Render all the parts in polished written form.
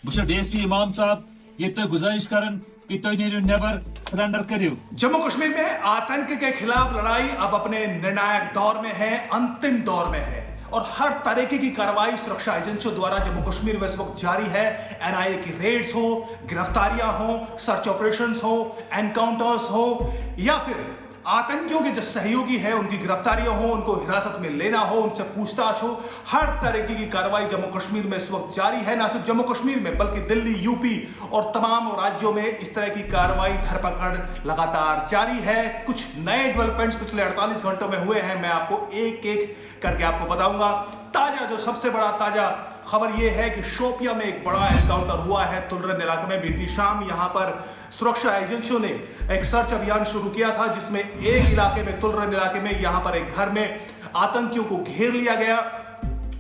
बस डीएसपी इमाम साहब ये तो गुजारिश करन कि तो नेबर सरेंडर करियो। जम्मू कश्मीर में आतंक के खिलाफ लड़ाई अब अपने निर्णायक दौर में है, अंतिम दौर में है और हर तरीके की कार्रवाई सुरक्षा एजेंसियों द्वारा जम्मू कश्मीर में इस वक्त जारी है। एनआईए की रेड्स हो, गिरफ्तारियां हो, सर्च ऑपरेशंस हो, एनकाउंटर्स हो या फिर आतंकियों के जो सहयोगी है उनकी गिरफ्तारियां हो, उनको हिरासत में लेना हो, उनसे पूछताछ हो, हर तरीके की कार्रवाई जम्मू कश्मीर में इस वक्त जारी है। ना सिर्फ जम्मू कश्मीर में बल्कि दिल्ली, यूपी और तमाम राज्यों में इस तरह की कार्रवाई धरपकड़ लगातार जारी है। कुछ नए डेवलपमेंट्स पिछले 48 घंटों में हुए हैं, मैं आपको एक एक करके आपको बताऊंगा। ताजा जो सबसे बड़ा ताजा खबर यह है कि शोपिया में एक बड़ा एनकाउंटर हुआ है तुलरन इलाके में। बीती शाम यहां पर सुरक्षा एजेंसियों ने एक सर्च अभियान शुरू किया था जिसमें एक इलाके में, तुलरन इलाके में, यहां पर एक घर में आतंकियों को घेर लिया गया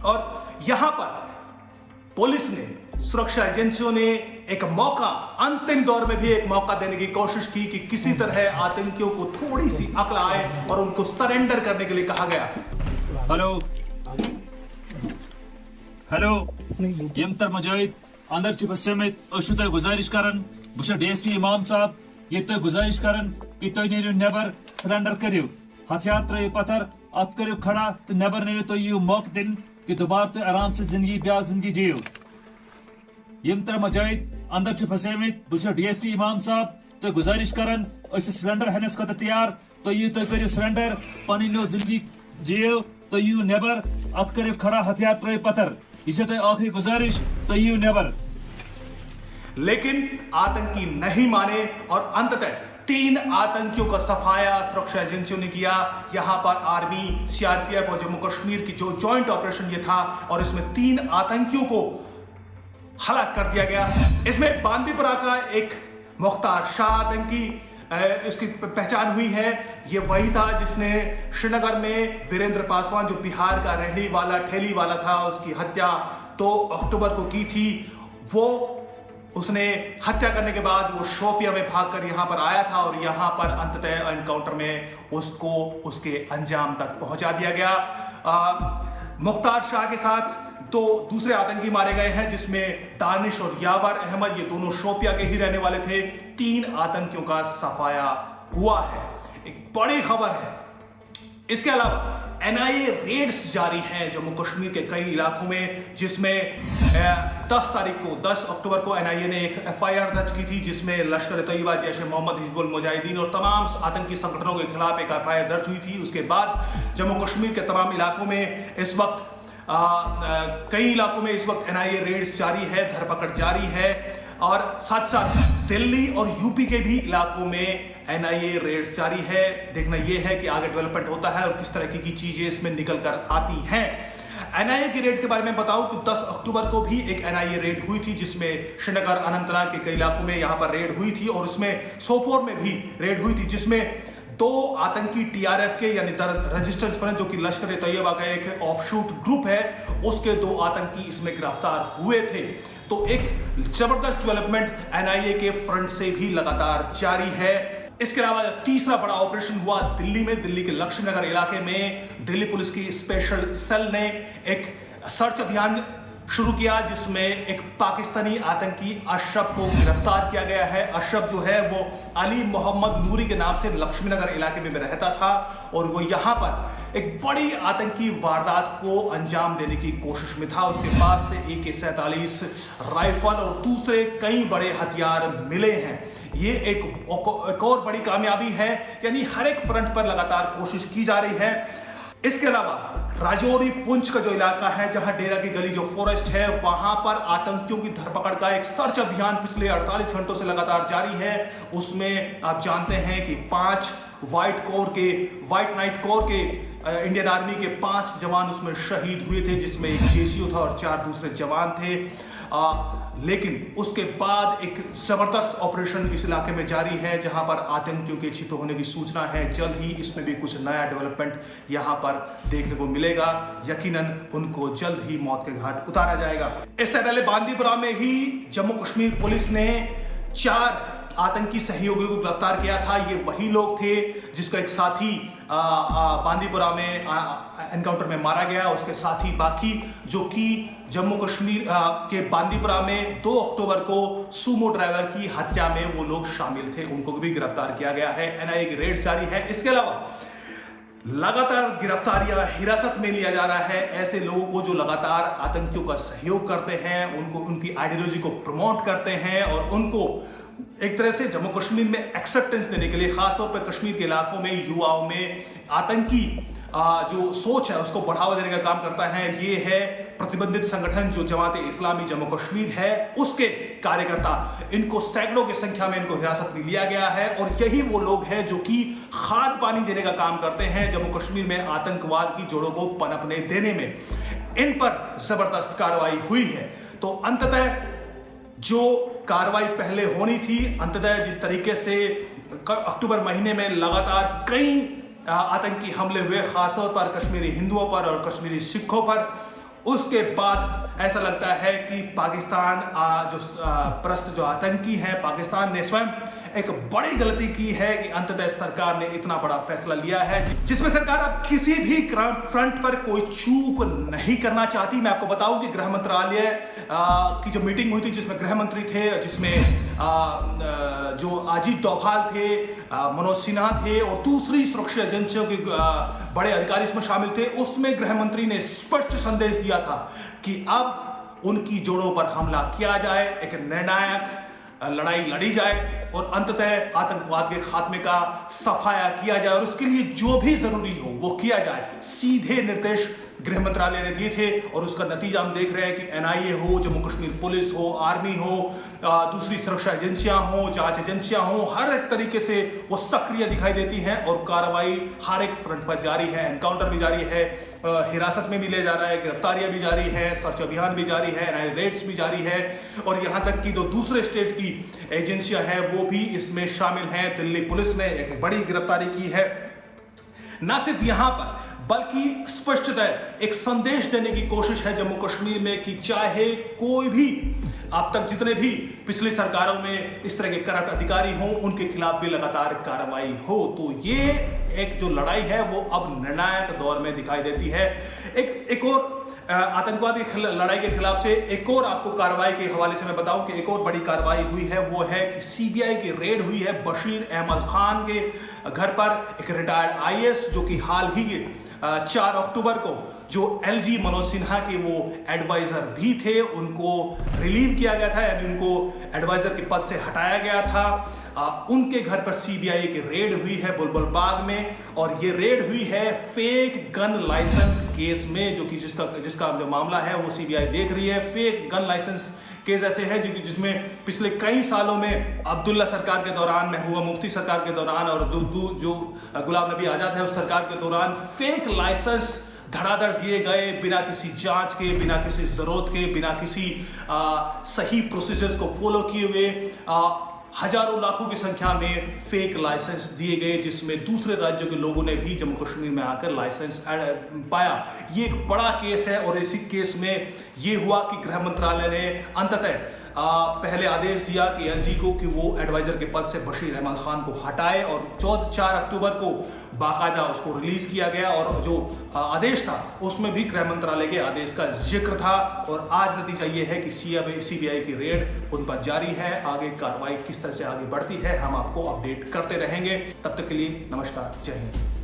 और यहां पर पुलिस ने, सुरक्षा एजेंसियों ने एक मौका, अंतिम दौर में भी एक मौका देने की कोशिश की कि किसी तरह आतंकियों को थोड़ी सी अक्ल आए और उनको सरेंडर करने के लिए कहा गया। हेलो हेलो यम तर मुजाहिद अंदर चुप समेत तो गुजारिश करन बस डीएसपी इमाम साहब ये तो गुजारिश करन कि तो नेबर सरेंडर करियो। हथियार त्रो पत्थर अत करियो खड़ा तो नेबर नेरो तो ये मौका दिन कि दोबारा तो आराम से जिंदगी ब्याह जिंदगी जियो। यम तर मुजाहिद अंदर चुप समेत बस डीएसपी इमाम साहब तो गुजारिश करन सरेंडर हनस को तैयार तो ये तो करियो सरेंडर पानी लो जिंदगी जियो तो यू नेबर अत करियो खड़ा हथियार त्रो पत्थर ये तो आखिरी गुजारिश तो यू नेबर। लेकिन आतंकी नहीं माने और अंततः 3 आतंकियों का सफाया सुरक्षा एजेंसियों ने किया। यहां पर आर्मी, सीआरपीएफ और जम्मू कश्मीर की जो जॉइंट ऑपरेशन ये था और इसमें 3 आतंकियों को हलाक कर दिया गया। इसमें बांदीपुरा का एक मुख्तार शाह आतंकी, इसकी पहचान हुई है। ये वही था जिसने श्रीनगर में वीरेंद्र पासवान, जो बिहार का रेहड़ी वाला, ठेली वाला था, उसकी हत्या 2 अक्टूबर को की थी। वो उसने हत्या करने के बाद वो शोपिया में भागकर यहां पर आया था और यहां पर अंततः एनकाउंटर में उसको उसके अंजाम तक पहुंचा दिया गया। मुख्तार शाह के साथ 2 दूसरे आतंकी मारे गए हैं जिसमें दानिश और यावर अहमद, ये दोनों शोपिया के ही रहने वाले थे। 3 आतंकियों का सफाया हुआ है, एक बड़ी खबर है। इसके अलावा एनआईए रेड्स जारी हैं जम्मू कश्मीर के कई इलाकों में, जिसमें 10 अक्टूबर को एनआईए ने एक एफआईआर दर्ज की थी जिसमें लश्कर तैयबा, जैश ए मोहम्मद, हिजबुल मुजाहिदीन और तमाम आतंकी संगठनों के खिलाफ एक एफआईआर दर्ज हुई थी। उसके बाद जम्मू कश्मीर के तमाम इलाकों में इस वक्त कई इलाकों में इस वक्त एनआईए रेड्स जारी है, धरपकड़ जारी है और साथ साथ दिल्ली और यूपी के भी इलाकों में एनआईए रेड्स जारी है। देखना यह है कि आगे डेवलपमेंट होता है और किस तरह की चीजें इसमें निकल कर आती हैं। एनआईए की रेड के बारे में बताऊं तो 10 अक्टूबर को भी एक एनआईए रेड हुई थी जिसमें श्रीनगर, अनंतनाग के कई इलाकों में यहां पर रेड हुई थी और उसमें सोपोर में भी रेड हुई थी जिसमें 2 आतंकी टीआरएफ के यानी रेजिस्टेंस फ्रंट, जो कि लश्कर तैयबा का एक ऑफशूट ग्रुप है, उसके 2 आतंकी इसमें गिरफ्तार हुए थे। तो एक जबरदस्त डेवलपमेंट एनआईए के फ्रंट से भी लगातार जारी है। इसके अलावा तीसरा बड़ा ऑपरेशन हुआ दिल्ली में, दिल्ली के लक्ष्मी नगर इलाके में दिल्ली पुलिस की स्पेशल सेल ने एक सर्च अभियान शुरू किया जिसमें एक पाकिस्तानी आतंकी अशरफ को गिरफ्तार किया गया है। अशरफ जो है वो अली मोहम्मद नूरी के नाम से लक्ष्मी नगर इलाके में रहता था और वो यहाँ पर एक बड़ी आतंकी वारदात को अंजाम देने की कोशिश में था। उसके पास से AK-47 राइफल और दूसरे कई बड़े हथियार मिले हैं। ये एक और बड़ी कामयाबी है, यानी हर एक फ्रंट पर लगातार कोशिश की जा रही है। इसके अलावा राजौरी पुंछ का जो इलाका है, जहां डेरा की गली जो फॉरेस्ट है, वहां पर आतंकियों की धरपकड़ का एक सर्च अभियान पिछले 48 घंटों से लगातार जारी है। उसमें आप जानते हैं कि 5 व्हाइट नाइट कोर के इंडियन आर्मी के 5 जवान उसमें शहीद हुए थे, जिसमें एक जेसीओ था और 4 दूसरे जवान थे। लेकिन उसके बाद एक जबरदस्त ऑपरेशन इस इलाके में जारी है जहां पर आतंकियों के छिपे होने की सूचना है। जल्द ही इसमें भी कुछ नया डेवलपमेंट यहां पर देखने को मिलेगा। यकीनन उनको जल्द ही मौत के घाट उतारा जाएगा। इससे पहले बांदीपुरा में ही जम्मू कश्मीर पुलिस ने 4 आतंकी सहयोगियों को गिरफ्तार किया था, ये वही लोग थे जिसका एक साथी बांदीपुरा में एनकाउंटर में मारा गया, उसके साथी बाकी जो कि जम्मू कश्मीर के बांदीपुरा में 2 अक्टूबर को सूमो ड्राइवर की हत्या में वो लोग शामिल थे, उनको भी गिरफ्तार किया गया है। एनआईए की रेड जारी है। इसके अलावा लगातार गिरफ्तारियां, हिरासत में लिया जा रहा है ऐसे लोगों को जो लगातार आतंकियों का सहयोग करते हैं, उनको उनकी आइडियोलॉजी को प्रमोट करते हैं और उनको एक तरह से जम्मू कश्मीर में एक्सेप्टेंस देने के लिए, खासतौर पर कश्मीर के इलाकों में युवाओं में आतंकी जो सोच है उसको बढ़ावा देने का काम करता है। ये है प्रतिबंधित संगठन जो जमात इस्लामी जम्मू कश्मीर है, उसके कार्यकर्ता। इनको सैकड़ों की संख्या में इनको हिरासत में लिया गया है और यही वो लोग हैं जो कि खाद पानी देने का काम करते हैं जम्मू कश्मीर में आतंकवाद की जड़ों को पनपने देने में। इन पर जबरदस्त कार्रवाई हुई है। तो अंततः जो कार्रवाई पहले होनी थी, अंततः जिस तरीके से अक्टूबर महीने में लगातार कई आतंकी हमले हुए, खासतौर पर कश्मीरी हिंदुओं पर और कश्मीरी सिखों पर, उसके बाद ऐसा लगता है कि पाकिस्तान जो आतंकी हैं, पाकिस्तान ने स्वयं एक बड़ी गलती की है कि अंततः सरकार ने इतना बड़ा फैसला लिया है जिसमें सरकार अब किसी भी फ्रंट पर कोई चूक नहीं करना चाहती। मैं आपको बताऊं कि गृह मंत्रालय की जो मीटिंग हुई थी, जिसमें गृह मंत्री थे, जिसमें जो अजीत डोभाल थे, मनोज सिन्हा थे और दूसरी सुरक्षा एजेंसियों के बड़े अधिकारी इसमें शामिल थे, उसमें गृह मंत्री ने स्पष्ट संदेश दिया था कि अब उनकी जोड़ों पर हमला किया जाए, एक निर्णायक लड़ाई लड़ी जाए और अंततः आतंकवाद के खात्मे का सफाया किया जाए और उसके लिए जो भी जरूरी हो वो किया जाए। सीधे निर्देश गृह मंत्रालय ने दिए थे और उसका नतीजा हम देख रहे हैं कि एनआईए हो, जम्मू कश्मीर पुलिस हो, आर्मी हो, दूसरी सुरक्षा एजेंसियां हो, जांच एजेंसियां हो, हर एक तरीके से वो सक्रिय दिखाई देती हैं और कार्रवाई हर एक फ्रंट पर जारी है। एनकाउंटर भी जारी है, हिरासत में भी लिया जा रहा है, गिरफ्तारियां भी जारी है, सर्च अभियान भी जारी है, एनआईए रेड्स भी जारी है और यहां तक कि जो दूसरे स्टेट की एजेंसियां हैं वो भी इसमें शामिल हैं। दिल्ली पुलिस ने एक बड़ी गिरफ्तारी की है। ना सिर्फ यहां पर बल्कि स्पष्टतः एक संदेश देने की कोशिश है जम्मू कश्मीर में कि चाहे कोई भी अब तक जितने भी पिछली सरकारों में इस तरह के करप्ट अधिकारी हों, उनके खिलाफ भी लगातार कार्रवाई हो। तो ये एक जो लड़ाई है वो अब निर्णायक दौर में दिखाई देती है। एक और आतंकवाद की लड़ाई के खिलाफ से एक और आपको कार्रवाई के हवाले से मैं बताऊं कि एक और बड़ी कार्रवाई हुई है, वो है कि सीबीआई की रेड हुई है बशीर अहमद खान के घर पर। एक रिटायर्ड आईएएस जो कि हाल ही 4 अक्टूबर को जो एलजी मनोज सिन्हा के वो एडवाइजर भी थे, उनको रिलीव किया गया था, यानी उनको एडवाइजर के पद से हटाया गया था। उनके घर पर सीबीआई की रेड हुई है बुलबुल बाग में और ये रेड हुई है फेक गन लाइसेंस केस में, जो कि जिसका जो मामला है वो सीबीआई देख रही है। फेक गन लाइसेंस केस ऐसे हैं जिसमें पिछले कई सालों में अब्दुल्ला सरकार के दौरान, महबूबा मुफ्ती सरकार के दौरान और जो गुलाम नबी आजाद है उस सरकार के दौरान फेक लाइसेंस धड़ाधड़ दिए गए, बिना किसी जांच के, बिना किसी जरूरत के, बिना किसी सही प्रोसीजर्स को फॉलो किए हुए हजारों लाखों की संख्या में फेक लाइसेंस दिए गए, जिसमें दूसरे राज्यों के लोगों ने भी जम्मू कश्मीर में आकर लाइसेंस पाया। ये एक बड़ा केस है और इसी केस में ये हुआ कि गृह मंत्रालय ने अंततः पहले आदेश दिया कि एलजी को कि वो एडवाइजर के पद से बशीर अहमद खान को हटाए और 4 अक्टूबर को बाकायदा उसको रिलीज किया गया और जो आदेश था उसमें भी गृह मंत्रालय के आदेश का जिक्र था। और आज नतीजा ये है कि सीबीआई की रेड उन पर जारी है। आगे कार्रवाई किस तरह से आगे बढ़ती है हम आपको अपडेट करते रहेंगे। तब तक के लिए नमस्कार, जय हिंद।